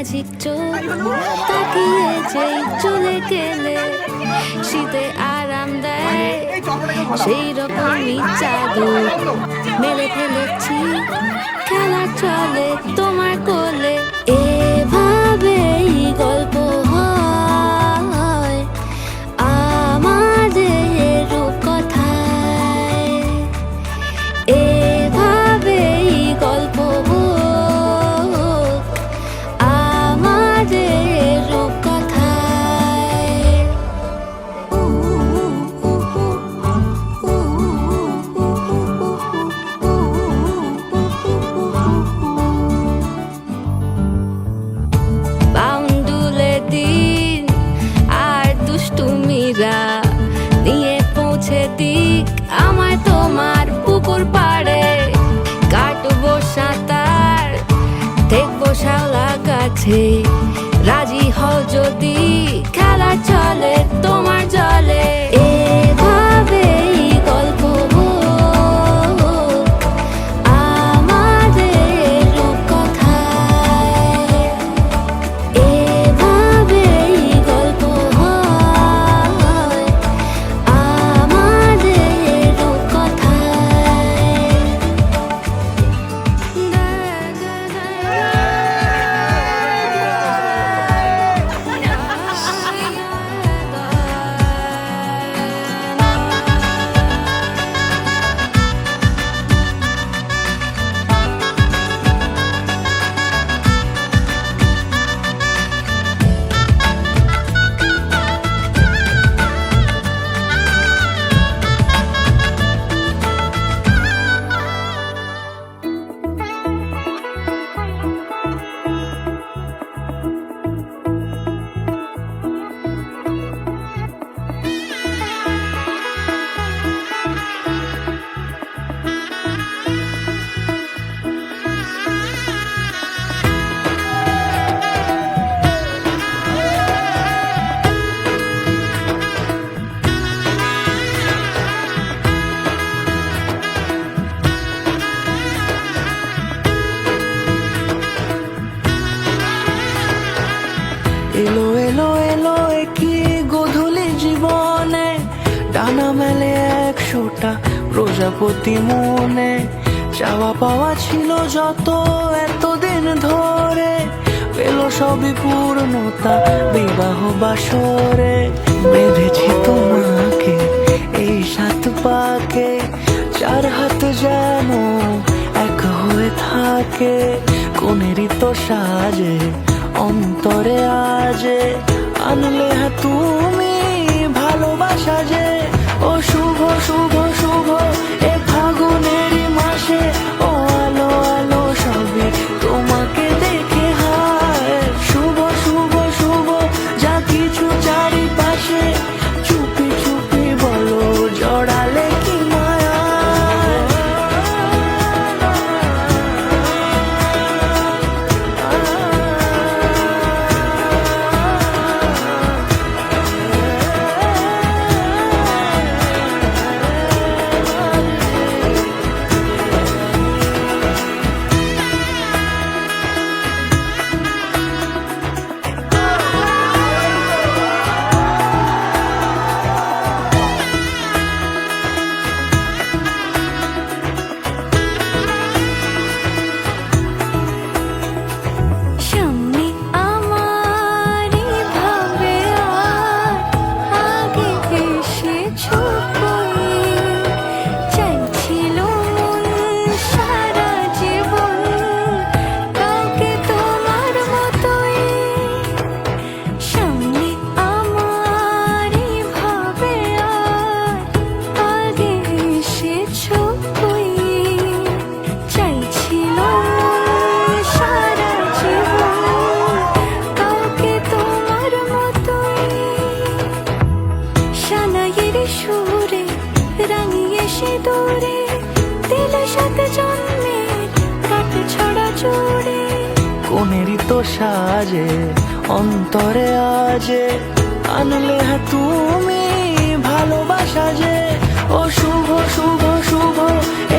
magic চোখ তাকিয়ে যেই চলে গেলে শীতে আরাম দেয় সেই রকমই চাদর মেলে ফেলেছি খেলা চলে তোমার কোলে এভাবেই গল্প হয় আমাদের রূপকথায় এভাবেই গল্প হোক আমাদের রূপকথায় বাউন্ডুলে দিন আর দুষ্টুমিরা নিয়ে পৌঁছে দিক আমার তোমার পুকুর পাড়ে কাটবো সাঁতার দেখবো শাওলা গাছে রাজি হও যদি খেলা চলে তোমার জলে এভাবেই গল্প হোক আমাদের রূপকথায় এভাবেই গল্প হয় আমাদের রূপকথায় এলো এলো এলো কি গোধূলি জীবনে ডানা মেলে 100টা প্রজাপতি মনে চাওয়া পাওয়া ছিল যত এতদিন ধরে পেলো সবই পূর্ণতা বিবাহ বাসরে বেঁধেছি তোমাকে এই 7 পাকে 4 হাত যেন এক হয়ে থাকে কোনেরই তো সাজে অন্তরে আজে আনলে তুমি ভালোবাসা যে ও শুভ শুভ শুভ এ ফাগুনেরই মাসে ও আলো আলো সবে তোমাকে দেখে হায় শুভ শুভ শুভ যা কিছু চারিপাশে চুপি চুপি বলো জড়ালে কি মায়া সামনে আমার ভাবে আগে এসেছো চাইছিল মন সারা জীবন কাউকে তোমার মতোই সামনে আমার ভাবে আগে এসেছো চাইছিল মন সারা জীবন কাউকে তোমার মতোই সানাইয়ের সুরে রাঙিয়ে সে দূরে দিল 7 জন্মের কাট ছড়া জুড়ে কোনেরই তো সাজে অন্তরে আজে আনলে তুমি ভালোবাসা যে ও শুভ শুভ শুভ এ